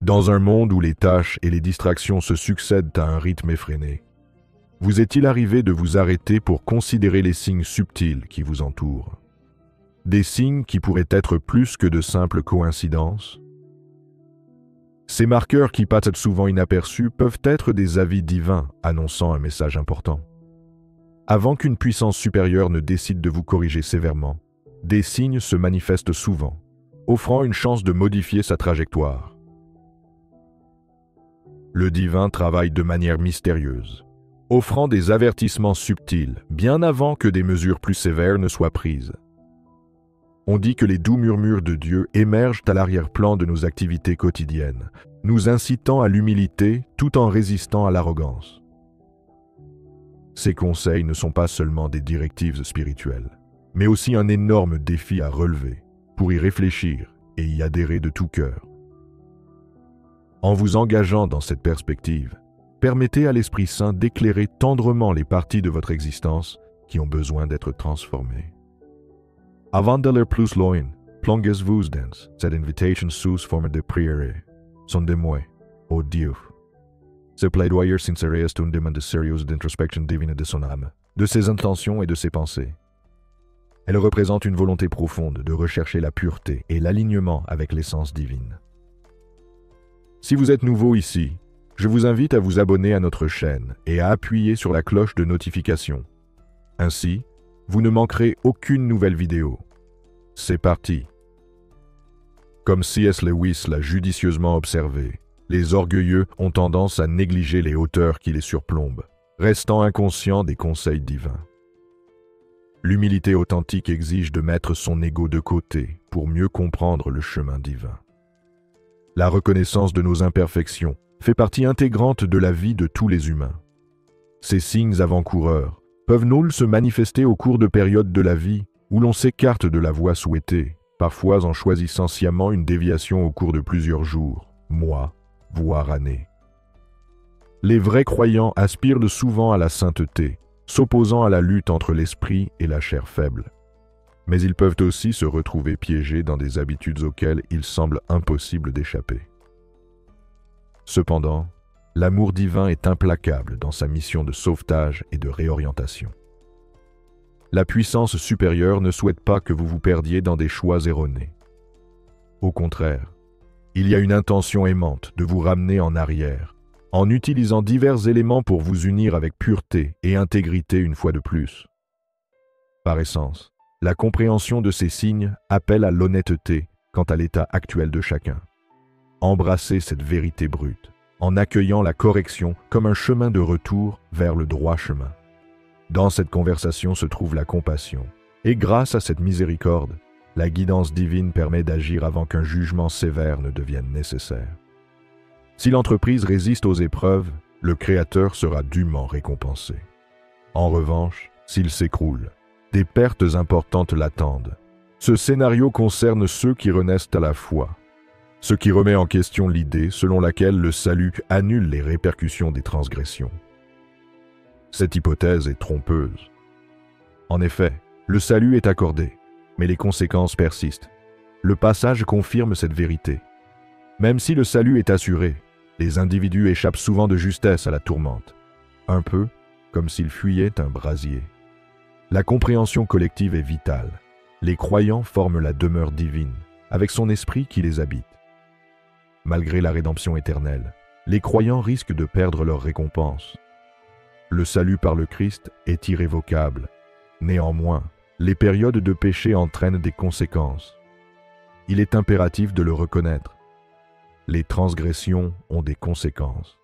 Dans un monde où les tâches et les distractions se succèdent à un rythme effréné, vous est-il arrivé de vous arrêter pour considérer les signes subtils qui vous entourent? Des signes qui pourraient être plus que de simples coïncidences? Ces marqueurs qui passent souvent inaperçus peuvent être des avis divins annonçant un message important. Avant qu'une puissance supérieure ne décide de vous corriger sévèrement, des signes se manifestent souvent, offrant une chance de modifier sa trajectoire. Le divin travaille de manière mystérieuse, offrant des avertissements subtils bien avant que des mesures plus sévères ne soient prises. On dit que les doux murmures de Dieu émergent à l'arrière-plan de nos activités quotidiennes, nous incitant à l'humilité tout en résistant à l'arrogance. Ces conseils ne sont pas seulement des directives spirituelles, mais aussi un énorme défi à relever, pour y réfléchir et y adhérer de tout cœur. En vous engageant dans cette perspective, permettez à l'Esprit Saint d'éclairer tendrement les parties de votre existence qui ont besoin d'être transformées. Avant de leur plus loin, plonguez-vous dans cette invitation sous forme de prière. Sondez-moi, ô Dieu. Ce plaidoyer sincère est une demande sérieuse d'introspection divine de son âme, de ses intentions et de ses pensées. Elle représente une volonté profonde de rechercher la pureté et l'alignement avec l'essence divine. Si vous êtes nouveau ici, je vous invite à vous abonner à notre chaîne et à appuyer sur la cloche de notification. Ainsi, vous ne manquerez aucune nouvelle vidéo. C'est parti. Comme C.S. Lewis l'a judicieusement observé, les orgueilleux ont tendance à négliger les hauteurs qui les surplombent, restant inconscients des conseils divins. L'humilité authentique exige de mettre son ego de côté pour mieux comprendre le chemin divin. La reconnaissance de nos imperfections fait partie intégrante de la vie de tous les humains. Ces signes avant-coureurs peuvent se manifester au cours de périodes de la vie où l'on s'écarte de la voie souhaitée, parfois en choisissant sciemment une déviation au cours de plusieurs jours, mois, voire années. Les vrais croyants aspirent souvent à la sainteté, s'opposant à la lutte entre l'esprit et la chair faible. Mais ils peuvent aussi se retrouver piégés dans des habitudes auxquelles il semble impossible d'échapper. Cependant, l'amour divin est implacable dans sa mission de sauvetage et de réorientation. La puissance supérieure ne souhaite pas que vous vous perdiez dans des choix erronés. Au contraire, il y a une intention aimante de vous ramener en arrière, en utilisant divers éléments pour vous unir avec pureté et intégrité une fois de plus. Par essence, la compréhension de ces signes appelle à l'honnêteté quant à l'état actuel de chacun. Embrassez cette vérité brute, en accueillant la correction comme un chemin de retour vers le droit chemin. Dans cette conversation se trouve la compassion, et grâce à cette miséricorde, la guidance divine permet d'agir avant qu'un jugement sévère ne devienne nécessaire. Si l'entreprise résiste aux épreuves, le Créateur sera dûment récompensé. En revanche, s'il s'écroule, des pertes importantes l'attendent. Ce scénario concerne ceux qui renaissent à la foi, ce qui remet en question l'idée selon laquelle le salut annule les répercussions des transgressions. Cette hypothèse est trompeuse. En effet, le salut est accordé, mais les conséquences persistent. Le passage confirme cette vérité. Même si le salut est assuré, les individus échappent souvent de justesse à la tourmente, un peu comme s'ils fuyaient un brasier. La compréhension collective est vitale. Les croyants forment la demeure divine, avec son esprit qui les habite. Malgré la rédemption éternelle, les croyants risquent de perdre leur récompense. Le salut par le Christ est irrévocable. Néanmoins, les périodes de péché entraînent des conséquences. Il est impératif de le reconnaître. Les transgressions ont des conséquences.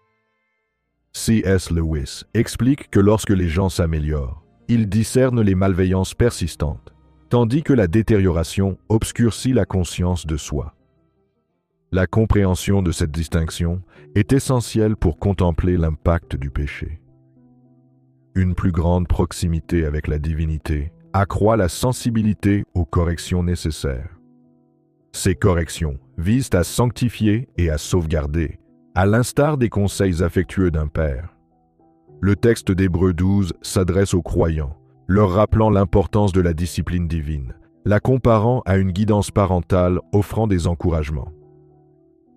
C.S. Lewis explique que lorsque les gens s'améliorent, ils discernent les malveillances persistantes, tandis que la détérioration obscurcit la conscience de soi. La compréhension de cette distinction est essentielle pour contempler l'impact du péché. Une plus grande proximité avec la divinité accroît la sensibilité aux corrections nécessaires. Ces corrections visent à sanctifier et à sauvegarder, à l'instar des conseils affectueux d'un père. Le texte d'Hébreux 12 s'adresse aux croyants, leur rappelant l'importance de la discipline divine, la comparant à une guidance parentale offrant des encouragements.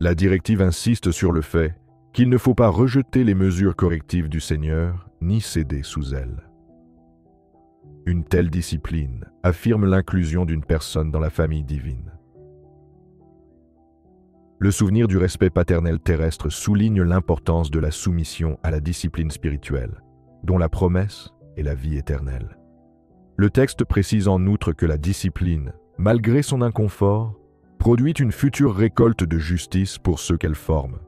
La directive insiste sur le fait qu'il ne faut pas rejeter les mesures correctives du Seigneur ni céder sous elles. Une telle discipline affirme l'inclusion d'une personne dans la famille divine. Le souvenir du respect paternel terrestre souligne l'importance de la soumission à la discipline spirituelle, dont la promesse est la vie éternelle. Le texte précise en outre que la discipline, malgré son inconfort, produit une future récolte de justice pour ceux qu'elle forme.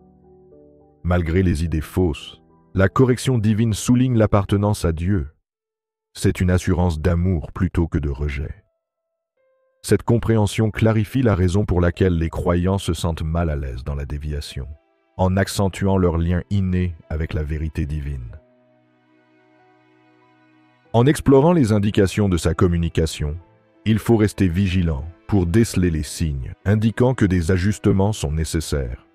Malgré les idées fausses, la correction divine souligne l'appartenance à Dieu. C'est une assurance d'amour plutôt que de rejet. Cette compréhension clarifie la raison pour laquelle les croyants se sentent mal à l'aise dans la déviation, en accentuant leur lien inné avec la vérité divine. En explorant les indications de sa communication, il faut rester vigilant pour déceler les signes indiquant que des ajustements sont nécessaires.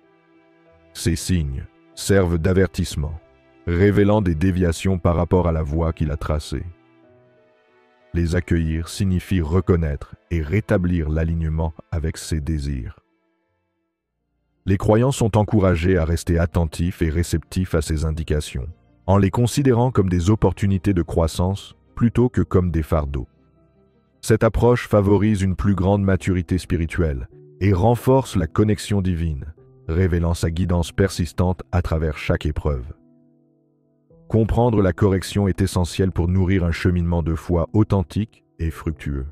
Ces signes servent d'avertissement, révélant des déviations par rapport à la voie qu'il a tracée. Les accueillir signifie reconnaître et rétablir l'alignement avec ses désirs. Les croyants sont encouragés à rester attentifs et réceptifs à ces indications, en les considérant comme des opportunités de croissance plutôt que comme des fardeaux. Cette approche favorise une plus grande maturité spirituelle et renforce la connexion divine, révélant sa guidance persistante à travers chaque épreuve. Comprendre la correction est essentiel pour nourrir un cheminement de foi authentique et fructueux.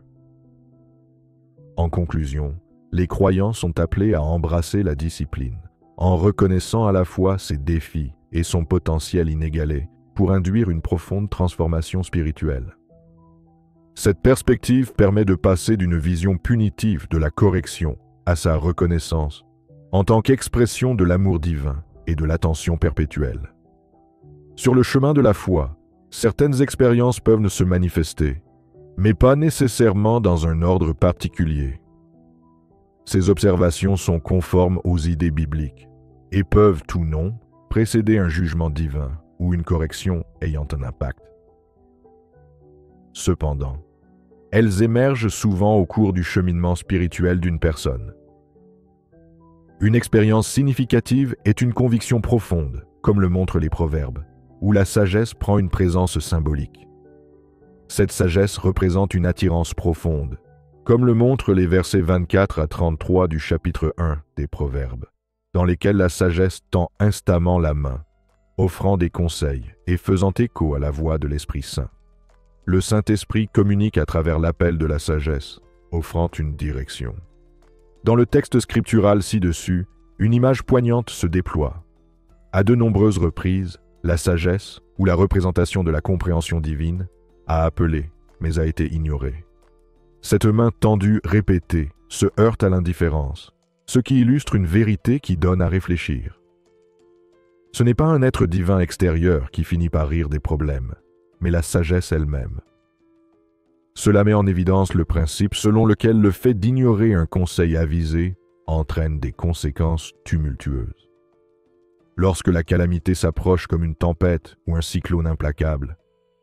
En conclusion, les croyants sont appelés à embrasser la discipline, en reconnaissant à la fois ses défis et son potentiel inégalé pour induire une profonde transformation spirituelle. Cette perspective permet de passer d'une vision punitive de la correction à sa reconnaissance en tant qu'expression de l'amour divin et de l'attention perpétuelle. Sur le chemin de la foi, certaines expériences peuvent se manifester, mais pas nécessairement dans un ordre particulier. Ces observations sont conformes aux idées bibliques et peuvent ou non précéder un jugement divin ou une correction ayant un impact. Cependant, elles émergent souvent au cours du cheminement spirituel d'une personne. Une expérience significative est une conviction profonde, comme le montrent les proverbes, où la sagesse prend une présence symbolique. Cette sagesse représente une attirance profonde, comme le montrent les versets 24 à 33 du chapitre 1 des Proverbes, dans lesquels la sagesse tend instamment la main, offrant des conseils et faisant écho à la voix de l'Esprit Saint. Le Saint-Esprit communique à travers l'appel de la sagesse, offrant une direction. Dans le texte scriptural ci-dessus, une image poignante se déploie. À de nombreuses reprises, la sagesse, ou la représentation de la compréhension divine, a appelé, mais a été ignorée. Cette main tendue répétée se heurte à l'indifférence, ce qui illustre une vérité qui donne à réfléchir. Ce n'est pas un être divin extérieur qui finit par rire des problèmes, mais la sagesse elle-même. Cela met en évidence le principe selon lequel le fait d'ignorer un conseil avisé entraîne des conséquences tumultueuses. Lorsque la calamité s'approche comme une tempête ou un cyclone implacable,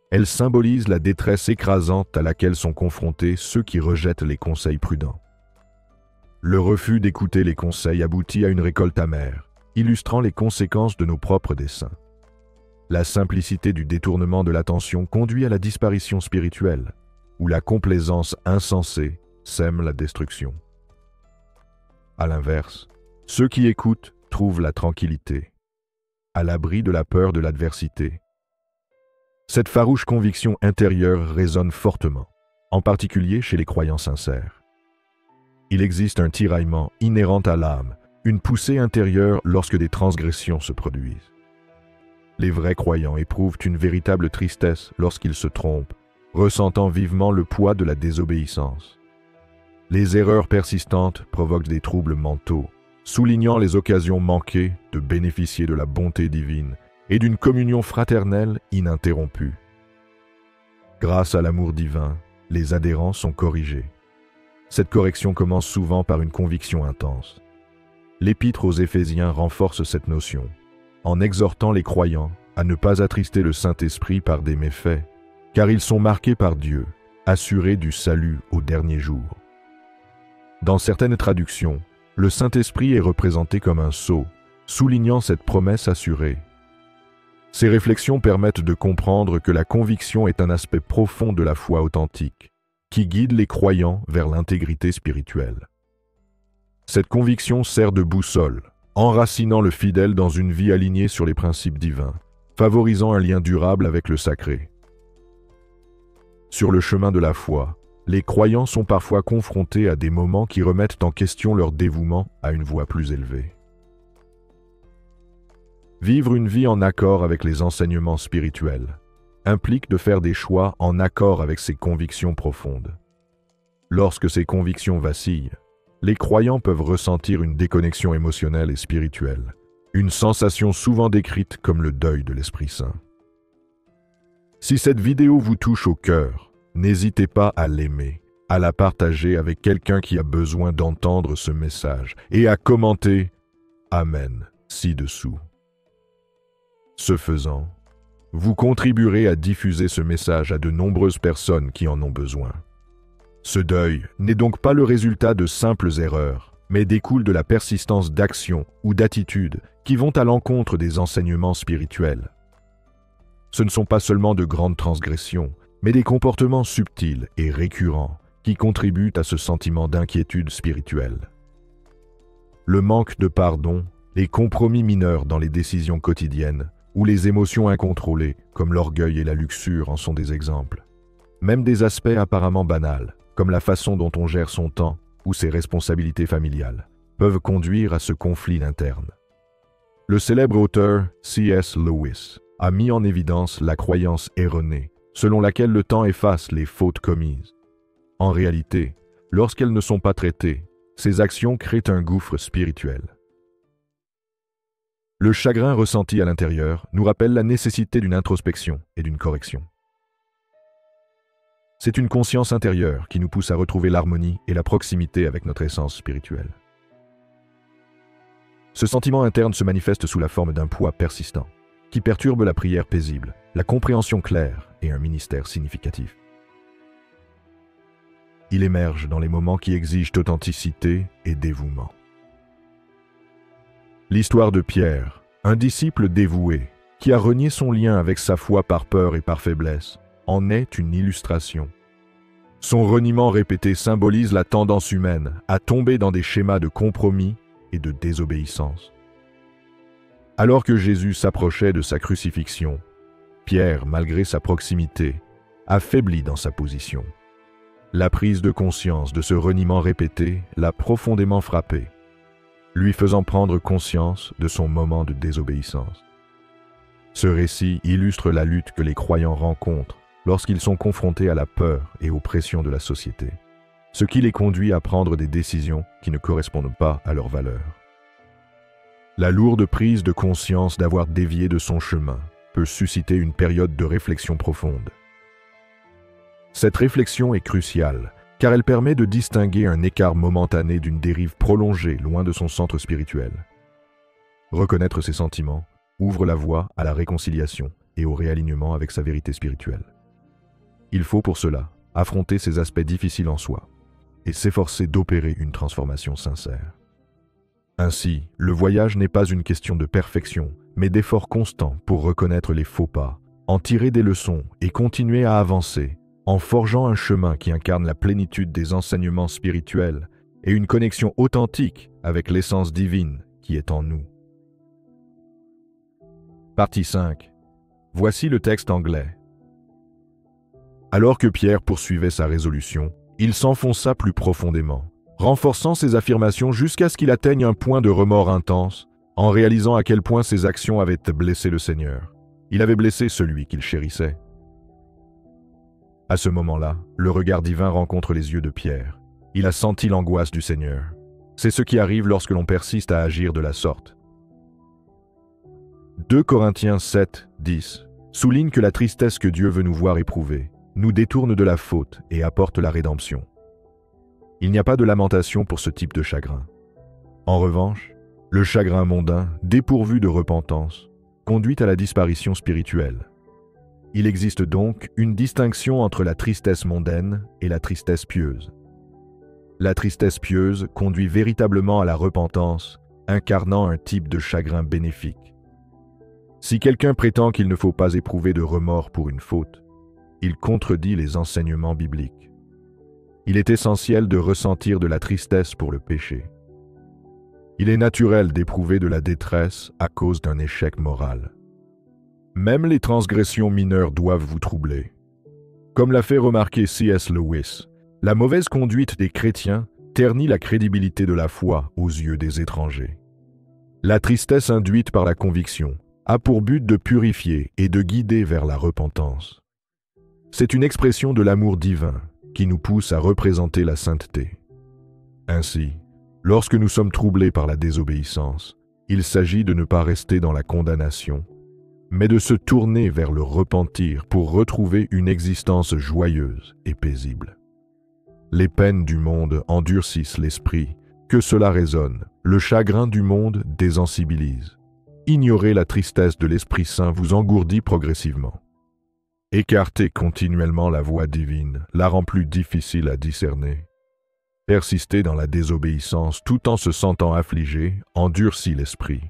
elle symbolise la détresse écrasante à laquelle sont confrontés ceux qui rejettent les conseils prudents. Le refus d'écouter les conseils aboutit à une récolte amère, illustrant les conséquences de nos propres desseins. La simplicité du détournement de l'attention conduit à la disparition spirituelle, où la complaisance insensée sème la destruction. À l'inverse, ceux qui écoutent trouvent la tranquillité, à l'abri de la peur de l'adversité. Cette farouche conviction intérieure résonne fortement, en particulier chez les croyants sincères. Il existe un tiraillement inhérent à l'âme, une poussée intérieure lorsque des transgressions se produisent. Les vrais croyants éprouvent une véritable tristesse lorsqu'ils se trompent, ressentant vivement le poids de la désobéissance. Les erreurs persistantes provoquent des troubles mentaux, soulignant les occasions manquées de bénéficier de la bonté divine et d'une communion fraternelle ininterrompue. Grâce à l'amour divin, les adhérents sont corrigés. Cette correction commence souvent par une conviction intense. L'Épître aux Éphésiens renforce cette notion, en exhortant les croyants à ne pas attrister le Saint-Esprit par des méfaits, car ils sont marqués par Dieu, assurés du salut au dernier jour. Dans certaines traductions, Le Saint-Esprit est représenté comme un sceau, soulignant cette promesse assurée. Ces réflexions permettent de comprendre que la conviction est un aspect profond de la foi authentique, qui guide les croyants vers l'intégrité spirituelle. Cette conviction sert de boussole, enracinant le fidèle dans une vie alignée sur les principes divins, favorisant un lien durable avec le sacré. Sur le chemin de la foi, les croyants sont parfois confrontés à des moments qui remettent en question leur dévouement à une voie plus élevée. Vivre une vie en accord avec les enseignements spirituels implique de faire des choix en accord avec ses convictions profondes. Lorsque ces convictions vacillent, les croyants peuvent ressentir une déconnexion émotionnelle et spirituelle, une sensation souvent décrite comme le deuil de l'Esprit Saint. Si cette vidéo vous touche au cœur, n'hésitez pas à l'aimer, à la partager avec quelqu'un qui a besoin d'entendre ce message et à commenter « Amen » ci-dessous. Ce faisant, vous contribuerez à diffuser ce message à de nombreuses personnes qui en ont besoin. Ce deuil n'est donc pas le résultat de simples erreurs, mais découle de la persistance d'actions ou d'attitudes qui vont à l'encontre des enseignements spirituels. Ce ne sont pas seulement de grandes transgressions, mais des comportements subtils et récurrents qui contribuent à ce sentiment d'inquiétude spirituelle. Le manque de pardon, les compromis mineurs dans les décisions quotidiennes, ou les émotions incontrôlées, comme l'orgueil et la luxure, en sont des exemples. Même des aspects apparemment banals, comme la façon dont on gère son temps ou ses responsabilités familiales, peuvent conduire à ce conflit interne. Le célèbre auteur C.S. Lewis a mis en évidence la croyance erronée, selon laquelle le temps efface les fautes commises. En réalité, lorsqu'elles ne sont pas traitées, ces actions créent un gouffre spirituel. Le chagrin ressenti à l'intérieur nous rappelle la nécessité d'une introspection et d'une correction. C'est une conscience intérieure qui nous pousse à retrouver l'harmonie et la proximité avec notre essence spirituelle. Ce sentiment interne se manifeste sous la forme d'un poids persistant, qui perturbe la prière paisible, la compréhension claire et un ministère significatif. Il émerge dans les moments qui exigent authenticité et dévouement. L'histoire de Pierre, un disciple dévoué, qui a renié son lien avec sa foi par peur et par faiblesse, en est une illustration. Son reniement répété symbolise la tendance humaine à tomber dans des schémas de compromis et de désobéissance. Alors que Jésus s'approchait de sa crucifixion, Pierre, malgré sa proximité, a faibli dans sa position. La prise de conscience de ce reniement répété l'a profondément frappé, lui faisant prendre conscience de son moment de désobéissance. Ce récit illustre la lutte que les croyants rencontrent lorsqu'ils sont confrontés à la peur et aux pressions de la société, ce qui les conduit à prendre des décisions qui ne correspondent pas à leurs valeurs. La lourde prise de conscience d'avoir dévié de son chemin peut susciter une période de réflexion profonde. Cette réflexion est cruciale, car elle permet de distinguer un écart momentané d'une dérive prolongée loin de son centre spirituel. Reconnaître ses sentiments ouvre la voie à la réconciliation et au réalignement avec sa vérité spirituelle. Il faut pour cela affronter ces aspects difficiles en soi et s'efforcer d'opérer une transformation sincère. Ainsi, le voyage n'est pas une question de perfection, mais d'effort constant pour reconnaître les faux pas, en tirer des leçons et continuer à avancer, en forgeant un chemin qui incarne la plénitude des enseignements spirituels et une connexion authentique avec l'essence divine qui est en nous. Partie 5. Voici le texte anglais. Alors que Pierre poursuivait sa résolution, il s'enfonça plus profondément, renforçant ses affirmations jusqu'à ce qu'il atteigne un point de remords intense, en réalisant à quel point ses actions avaient blessé le Seigneur. Il avait blessé celui qu'il chérissait. À ce moment-là, le regard divin rencontre les yeux de Pierre. Il a senti l'angoisse du Seigneur. C'est ce qui arrive lorsque l'on persiste à agir de la sorte. 2 Corinthiens 7, 10 souligne que la tristesse que Dieu veut nous voir éprouver nous détourne de la faute et apporte la rédemption. Il n'y a pas de lamentation pour ce type de chagrin. En revanche, le chagrin mondain, dépourvu de repentance, conduit à la disparition spirituelle. Il existe donc une distinction entre la tristesse mondaine et la tristesse pieuse. La tristesse pieuse conduit véritablement à la repentance, incarnant un type de chagrin bénéfique. Si quelqu'un prétend qu'il ne faut pas éprouver de remords pour une faute, il contredit les enseignements bibliques. Il est essentiel de ressentir de la tristesse pour le péché. Il est naturel d'éprouver de la détresse à cause d'un échec moral. Même les transgressions mineures doivent vous troubler. Comme l'a fait remarquer C.S. Lewis, la mauvaise conduite des chrétiens ternit la crédibilité de la foi aux yeux des étrangers. La tristesse induite par la conviction a pour but de purifier et de guider vers la repentance. C'est une expression de l'amour divin qui nous pousse à représenter la sainteté. Ainsi, lorsque nous sommes troublés par la désobéissance, il s'agit de ne pas rester dans la condamnation, mais de se tourner vers le repentir pour retrouver une existence joyeuse et paisible. Les peines du monde endurcissent l'esprit, que cela résonne, le chagrin du monde désensibilise. Ignorer la tristesse de l'Esprit Saint vous engourdit progressivement. Écarter continuellement la voix divine la rend plus difficile à discerner. Persister dans la désobéissance tout en se sentant affligé endurcit l'esprit.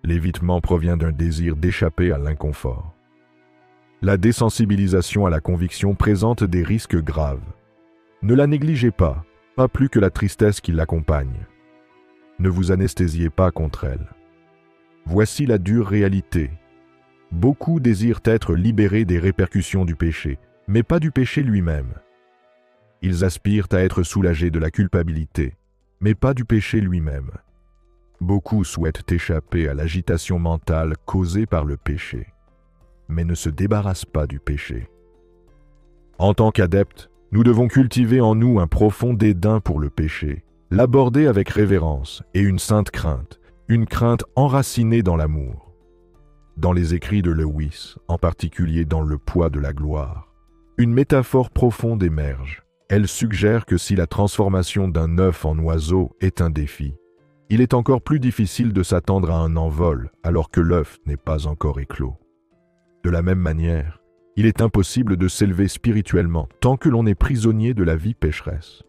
L'évitement provient d'un désir d'échapper à l'inconfort. La désensibilisation à la conviction présente des risques graves. Ne la négligez pas plus que la tristesse qui l'accompagne. Ne vous anesthésiez pas contre elle. Voici la dure réalité. Beaucoup désirent être libérés des répercussions du péché, mais pas du péché lui-même. Ils aspirent à être soulagés de la culpabilité, mais pas du péché lui-même. Beaucoup souhaitent échapper à l'agitation mentale causée par le péché, mais ne se débarrassent pas du péché. En tant qu'adeptes, nous devons cultiver en nous un profond dédain pour le péché, l'aborder avec révérence et une sainte crainte, une crainte enracinée dans l'amour. Dans les écrits de Lewis, en particulier dans Le poids de la gloire, une métaphore profonde émerge. Elle suggère que si la transformation d'un œuf en oiseau est un défi, il est encore plus difficile de s'attendre à un envol alors que l'œuf n'est pas encore éclos. De la même manière, il est impossible de s'élever spirituellement tant que l'on est prisonnier de la vie pécheresse.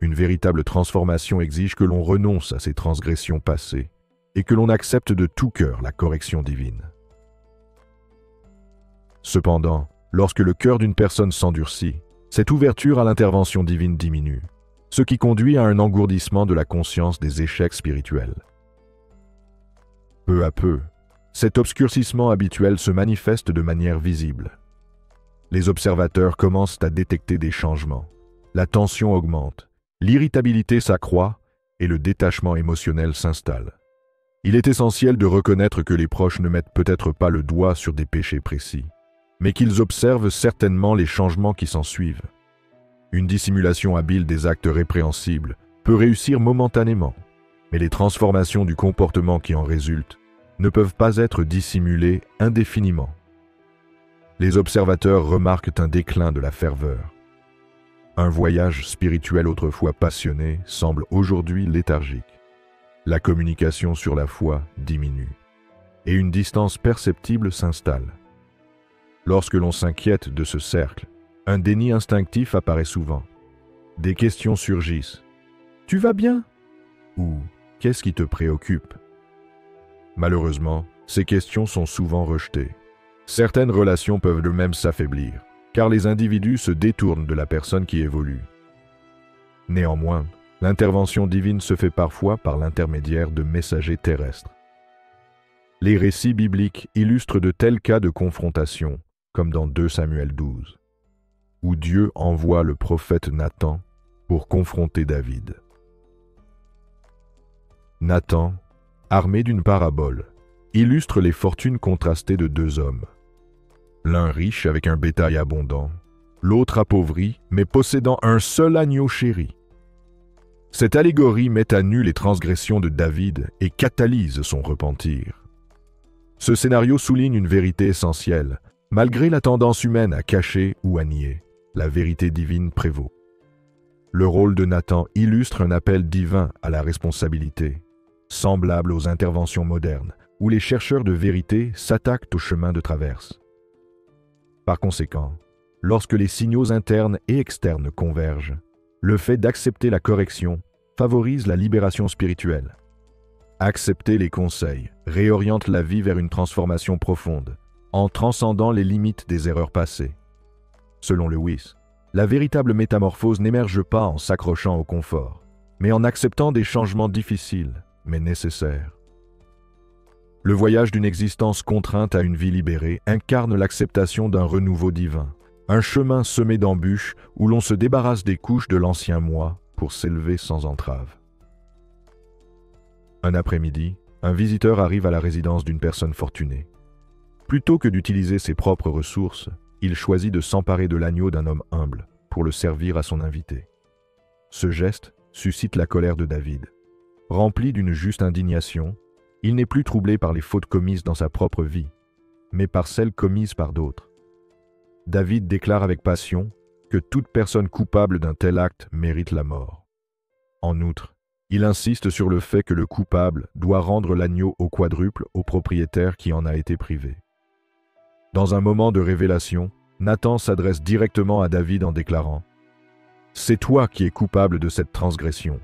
Une véritable transformation exige que l'on renonce à ses transgressions passées et que l'on accepte de tout cœur la correction divine. Cependant, lorsque le cœur d'une personne s'endurcit, cette ouverture à l'intervention divine diminue, ce qui conduit à un engourdissement de la conscience des échecs spirituels. Peu à peu, cet obscurcissement habituel se manifeste de manière visible. Les observateurs commencent à détecter des changements. La tension augmente, l'irritabilité s'accroît et le détachement émotionnel s'installe. Il est essentiel de reconnaître que les proches ne mettent peut-être pas le doigt sur des péchés précis, mais qu'ils observent certainement les changements qui s'ensuivent. Une dissimulation habile des actes répréhensibles peut réussir momentanément, mais les transformations du comportement qui en résultent ne peuvent pas être dissimulées indéfiniment. Les observateurs remarquent un déclin de la ferveur. Un voyage spirituel autrefois passionné semble aujourd'hui léthargique. La communication sur la foi diminue, et une distance perceptible s'installe. Lorsque l'on s'inquiète de ce cercle, un déni instinctif apparaît souvent. Des questions surgissent. « Tu vas bien ?» ou « Qu'est-ce qui te préoccupe ?» Malheureusement, ces questions sont souvent rejetées. Certaines relations peuvent de même s'affaiblir, car les individus se détournent de la personne qui évolue. Néanmoins, l'intervention divine se fait parfois par l'intermédiaire de messagers terrestres. Les récits bibliques illustrent de tels cas de confrontation, comme dans 2 Samuel 12, où Dieu envoie le prophète Nathan pour confronter David. Nathan, armé d'une parabole, illustre les fortunes contrastées de 2 hommes. L'un riche avec un bétail abondant, l'autre appauvri mais possédant un seul agneau chéri. Cette allégorie met à nu les transgressions de David et catalyse son repentir. Ce scénario souligne une vérité essentielle. Malgré la tendance humaine à cacher ou à nier, la vérité divine prévaut. Le rôle de Nathan illustre un appel divin à la responsabilité, semblable aux interventions modernes, où les chercheurs de vérité s'attaquent au chemin de traverse. Par conséquent, lorsque les signaux internes et externes convergent, Le fait d'accepter la correction favorise la libération spirituelle. Accepter les conseils réoriente la vie vers une transformation profonde, en transcendant les limites des erreurs passées. Selon Lewis, la véritable métamorphose n'émerge pas en s'accrochant au confort, mais en acceptant des changements difficiles, mais nécessaires. Le voyage d'une existence contrainte à une vie libérée incarne l'acceptation d'un renouveau divin, un chemin semé d'embûches où l'on se débarrasse des couches de l'ancien moi pour s'élever sans entrave. Un après-midi, un visiteur arrive à la résidence d'une personne fortunée. Plutôt que d'utiliser ses propres ressources, il choisit de s'emparer de l'agneau d'un homme humble pour le servir à son invité. Ce geste suscite la colère de David. Rempli d'une juste indignation, il n'est plus troublé par les fautes commises dans sa propre vie, mais par celles commises par d'autres. David déclare avec passion que toute personne coupable d'un tel acte mérite la mort. En outre, il insiste sur le fait que le coupable doit rendre l'agneau au quadruple au propriétaire qui en a été privé. Dans un moment de révélation, Nathan s'adresse directement à David en déclarant « C'est toi qui es coupable de cette transgression. »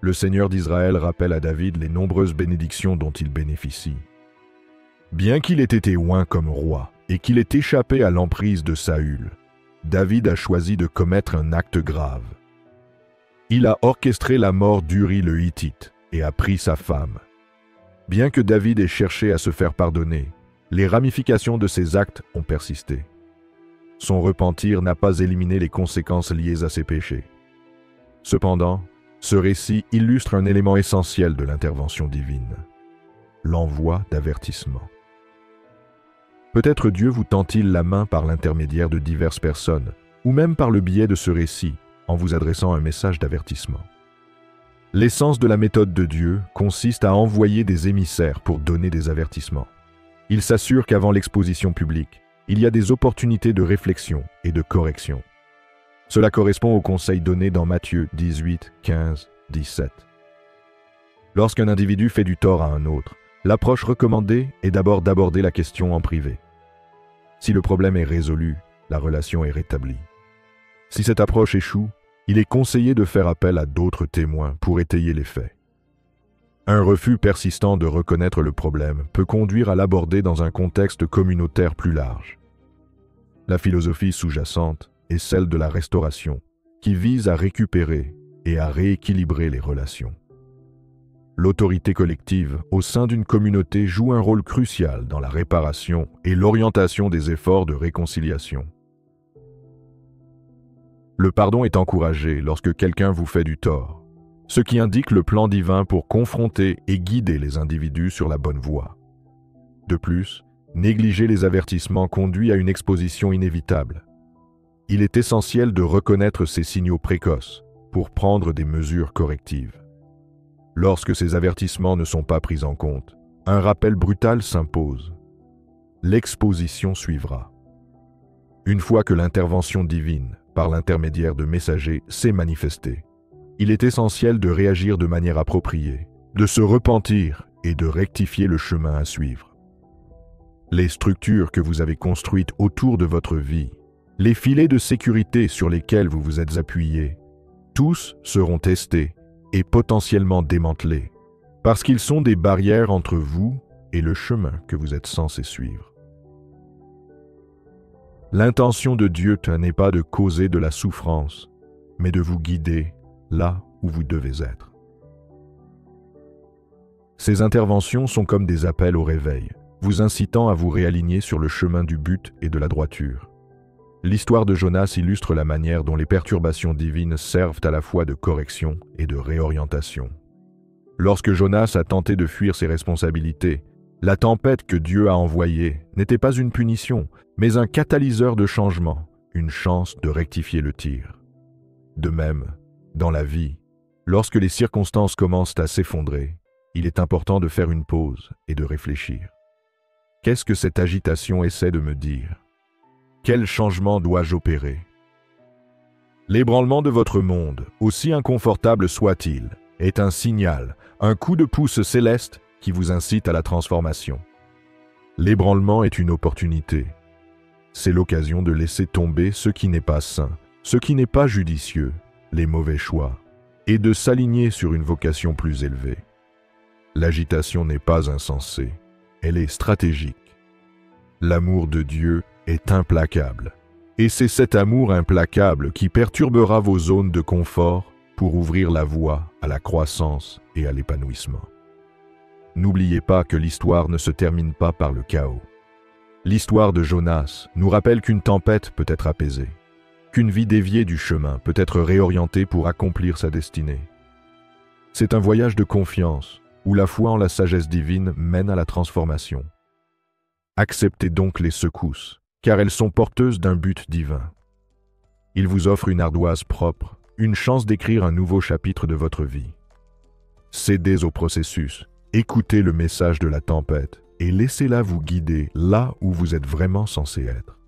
Le Seigneur d'Israël rappelle à David les nombreuses bénédictions dont il bénéficie. Bien qu'il ait été oint comme roi et qu'il ait échappé à l'emprise de Saül, David a choisi de commettre un acte grave. Il a orchestré la mort d'Uri le Hittite et a pris sa femme. Bien que David ait cherché à se faire pardonner, les ramifications de ses actes ont persisté. Son repentir n'a pas éliminé les conséquences liées à ses péchés. Cependant, ce récit illustre un élément essentiel de l'intervention divine, l'envoi d'avertissement. Peut-être Dieu vous tend-il la main par l'intermédiaire de diverses personnes, ou même par le biais de ce récit, en vous adressant un message d'avertissement. L'essence de la méthode de Dieu consiste à envoyer des émissaires pour donner des avertissements. Il s'assure qu'avant l'exposition publique, il y a des opportunités de réflexion et de correction. Cela correspond aux conseils donnés dans Matthieu 18, 15, 17. Lorsqu'un individu fait du tort à un autre, l'approche recommandée est d'abord d'aborder la question en privé. Si le problème est résolu, la relation est rétablie. Si cette approche échoue, il est conseillé de faire appel à d'autres témoins pour étayer les faits. Un refus persistant de reconnaître le problème peut conduire à l'aborder dans un contexte communautaire plus large. La philosophie sous-jacente est celle de la restauration, qui vise à récupérer et à rééquilibrer les relations. L'autorité collective au sein d'une communauté joue un rôle crucial dans la réparation et l'orientation des efforts de réconciliation. Le pardon est encouragé lorsque quelqu'un vous fait du tort, ce qui indique le plan divin pour confronter et guider les individus sur la bonne voie. De plus, négliger les avertissements conduit à une exposition inévitable. Il est essentiel de reconnaître ces signaux précoces pour prendre des mesures correctives. Lorsque ces avertissements ne sont pas pris en compte, un rappel brutal s'impose. L'exposition suivra. Une fois que l'intervention divine, par l'intermédiaire de messagers, s'est manifestée, il est essentiel de réagir de manière appropriée, de se repentir et de rectifier le chemin à suivre. Les structures que vous avez construites autour de votre vie, les filets de sécurité sur lesquels vous vous êtes appuyés, tous seront testés et potentiellement démantelés, parce qu'ils sont des barrières entre vous et le chemin que vous êtes censé suivre. L'intention de Dieu n'est pas de causer de la souffrance, mais de vous guider là où vous devez être. Ces interventions sont comme des appels au réveil, vous incitant à vous réaligner sur le chemin du but et de la droiture. L'histoire de Jonas illustre la manière dont les perturbations divines servent à la fois de correction et de réorientation. Lorsque Jonas a tenté de fuir ses responsabilités, la tempête que Dieu a envoyée n'était pas une punition, mais un catalyseur de changement, une chance de rectifier le tir. De même, dans la vie, lorsque les circonstances commencent à s'effondrer, il est important de faire une pause et de réfléchir. Qu'est-ce que cette agitation essaie de me dire ? Quel changement dois-je opérer ? L'ébranlement de votre monde, aussi inconfortable soit-il, est un signal, un coup de pouce céleste qui vous incite à la transformation. L'ébranlement est une opportunité. C'est l'occasion de laisser tomber ce qui n'est pas sain, ce qui n'est pas judicieux, les mauvais choix, et de s'aligner sur une vocation plus élevée. L'agitation n'est pas insensée, elle est stratégique. L'amour de Dieu est implacable, et c'est cet amour implacable qui perturbera vos zones de confort pour ouvrir la voie à la croissance et à l'épanouissement. N'oubliez pas que l'histoire ne se termine pas par le chaos. L'histoire de Jonas nous rappelle qu'une tempête peut être apaisée, qu'une vie déviée du chemin peut être réorientée pour accomplir sa destinée. C'est un voyage de confiance où la foi en la sagesse divine mène à la transformation. Acceptez donc les secousses, car elles sont porteuses d'un but divin. Il vous offre une ardoise propre, une chance d'écrire un nouveau chapitre de votre vie. Cédez au processus, écoutez le message de la tempête et laissez-la vous guider là où vous êtes vraiment censé être.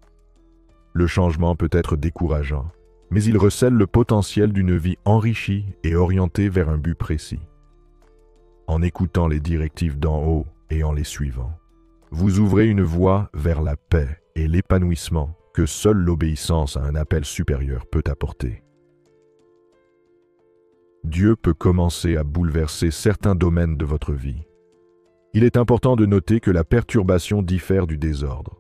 Le changement peut être décourageant, mais il recèle le potentiel d'une vie enrichie et orientée vers un but précis. En écoutant les directives d'en haut et en les suivant, vous ouvrez une voie vers la paix et l'épanouissement que seule l'obéissance à un appel supérieur peut apporter. Dieu peut commencer à bouleverser certains domaines de votre vie. Il est important de noter que la perturbation diffère du désordre.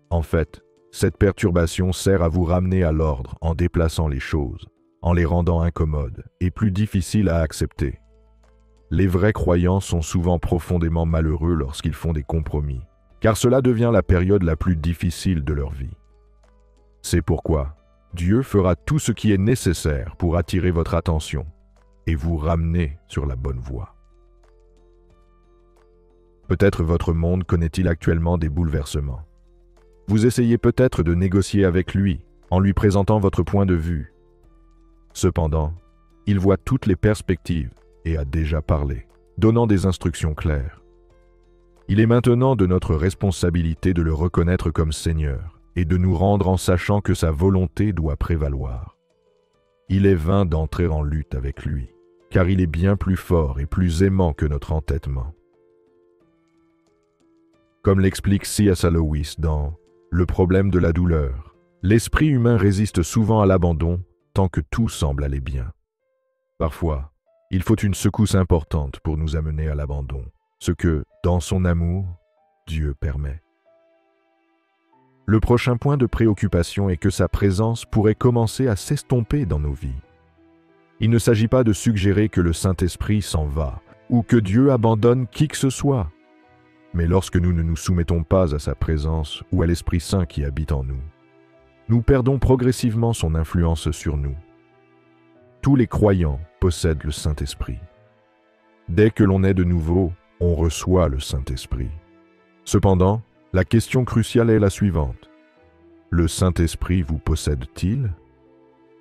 En fait, cette perturbation sert à vous ramener à l'ordre en déplaçant les choses, en les rendant incommodes et plus difficiles à accepter. Les vrais croyants sont souvent profondément malheureux lorsqu'ils font des compromis, car cela devient la période la plus difficile de leur vie. C'est pourquoi Dieu fera tout ce qui est nécessaire pour attirer votre attention et vous ramener sur la bonne voie. Peut-être votre monde connaît-il actuellement des bouleversements. Vous essayez peut-être de négocier avec lui en lui présentant votre point de vue. Cependant, il voit toutes les perspectives et a déjà parlé, donnant des instructions claires. Il est maintenant de notre responsabilité de le reconnaître comme Seigneur et de nous rendre en sachant que sa volonté doit prévaloir. Il est vain d'entrer en lutte avec lui, car il est bien plus fort et plus aimant que notre entêtement. Comme l'explique C.S. Lewis dans « Le problème de la douleur », l'esprit humain résiste souvent à l'abandon tant que tout semble aller bien. Parfois, il faut une secousse importante pour nous amener à l'abandon, ce que, dans son amour, Dieu permet. Le prochain point de préoccupation est que sa présence pourrait commencer à s'estomper dans nos vies. Il ne s'agit pas de suggérer que le Saint-Esprit s'en va ou que Dieu abandonne qui que ce soit. Mais lorsque nous ne nous soumettons pas à sa présence ou à l'Esprit Saint qui habite en nous, nous perdons progressivement son influence sur nous. Tous les croyants possèdent le Saint-Esprit. Dès que l'on est de nouveau, on reçoit le Saint-Esprit. Cependant, la question cruciale est la suivante. Le Saint-Esprit vous possède-t-il?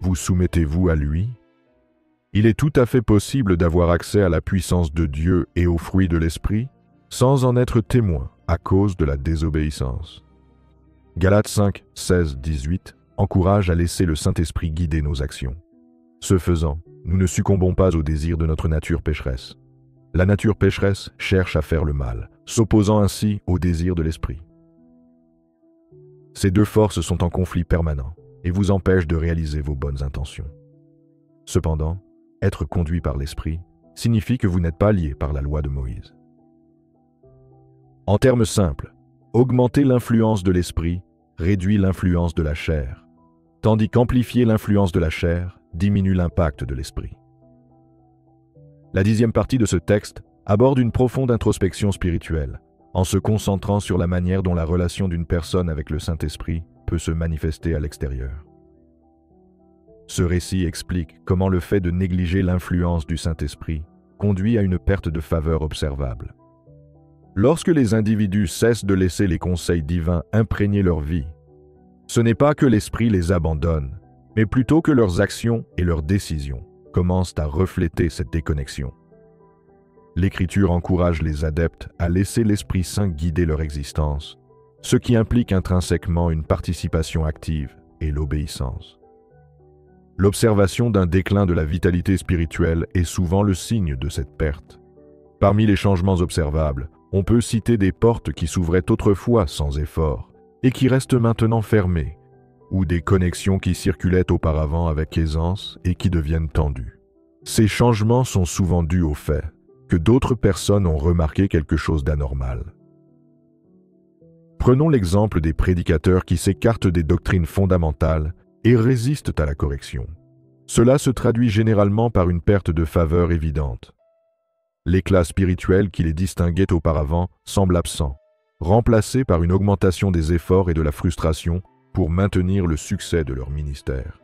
Vous soumettez-vous à lui? Il est tout à fait possible d'avoir accès à la puissance de Dieu et aux fruits de l'Esprit sans en être témoin à cause de la désobéissance. Galates 5, 16, 18 encourage à laisser le Saint-Esprit guider nos actions. Ce faisant, nous ne succombons pas aux désirs de notre nature pécheresse. La nature pécheresse cherche à faire le mal, s'opposant ainsi aux désirs de l'Esprit. Ces deux forces sont en conflit permanent et vous empêchent de réaliser vos bonnes intentions. Cependant, être conduit par l'Esprit signifie que vous n'êtes pas lié par la loi de Moïse. En termes simples, augmenter l'influence de l'Esprit réduit l'influence de la chair, tandis qu'amplifier l'influence de la chair diminue l'impact de l'Esprit. La 10e partie de ce texte aborde une profonde introspection spirituelle, en se concentrant sur la manière dont la relation d'une personne avec le Saint-Esprit peut se manifester à l'extérieur. Ce récit explique comment le fait de négliger l'influence du Saint-Esprit conduit à une perte de faveur observable. Lorsque les individus cessent de laisser les conseils divins imprégner leur vie, ce n'est pas que l'Esprit les abandonne, mais plutôt que leurs actions et leurs décisions commencent à refléter cette déconnexion. L'Écriture encourage les adeptes à laisser l'Esprit Saint guider leur existence, ce qui implique intrinsèquement une participation active et l'obéissance. L'observation d'un déclin de la vitalité spirituelle est souvent le signe de cette perte. Parmi les changements observables, on peut citer des portes qui s'ouvraient autrefois sans effort et qui restent maintenant fermées, ou des connexions qui circulaient auparavant avec aisance et qui deviennent tendues. Ces changements sont souvent dus au fait que d'autres personnes ont remarqué quelque chose d'anormal. Prenons l'exemple des prédicateurs qui s'écartent des doctrines fondamentales et résistent à la correction. Cela se traduit généralement par une perte de faveur évidente. L'éclat spirituel qui les distinguait auparavant semble absent, remplacé par une augmentation des efforts et de la frustration pour maintenir le succès de leur ministère.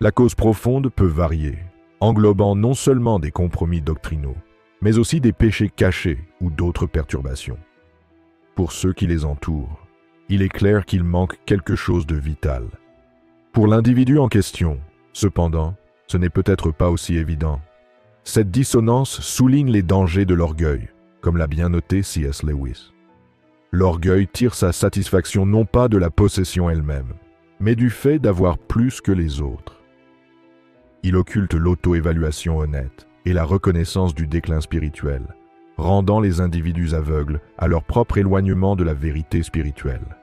La cause profonde peut varier, englobant non seulement des compromis doctrinaux, mais aussi des péchés cachés ou d'autres perturbations. Pour ceux qui les entourent, il est clair qu'il manque quelque chose de vital. Pour l'individu en question, cependant, ce n'est peut-être pas aussi évident. Cette dissonance souligne les dangers de l'orgueil, comme l'a bien noté C.S. Lewis. L'orgueil tire sa satisfaction non pas de la possession elle-même, mais du fait d'avoir plus que les autres. Il occulte l'auto-évaluation honnête et la reconnaissance du déclin spirituel, rendant les individus aveugles à leur propre éloignement de la vérité spirituelle.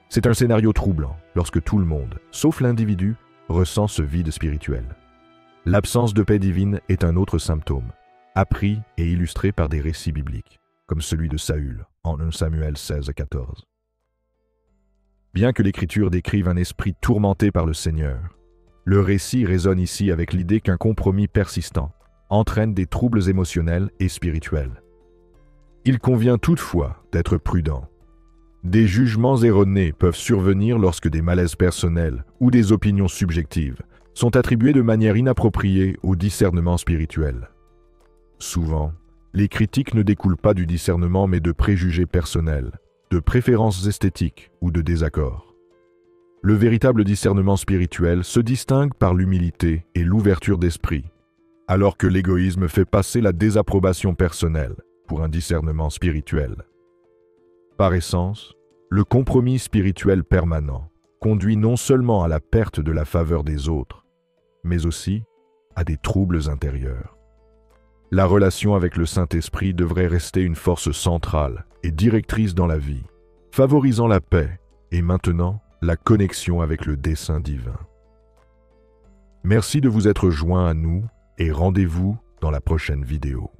C'est un scénario troublant lorsque tout le monde, sauf l'individu, ressent ce vide spirituel. L'absence de paix divine est un autre symptôme, appris et illustré par des récits bibliques, comme celui de Saül en 1 Samuel 16-14. Bien que l'Écriture décrive un esprit tourmenté par le Seigneur, le récit résonne ici avec l'idée qu'un compromis persistant entraîne des troubles émotionnels et spirituels. Il convient toutefois d'être prudent. Des jugements erronés peuvent survenir lorsque des malaises personnels ou des opinions subjectives sont attribués de manière inappropriée au discernement spirituel. Souvent, les critiques ne découlent pas du discernement mais de préjugés personnels, de préférences esthétiques ou de désaccords. Le véritable discernement spirituel se distingue par l'humilité et l'ouverture d'esprit, alors que l'égoïsme fait passer la désapprobation personnelle pour un discernement spirituel. Par essence, le compromis spirituel permanent conduit non seulement à la perte de la faveur des autres, mais aussi à des troubles intérieurs. La relation avec le Saint-Esprit devrait rester une force centrale et directrice dans la vie, favorisant la paix et maintenant la connexion avec le dessein divin. Merci de vous être joints à nous et rendez-vous dans la prochaine vidéo.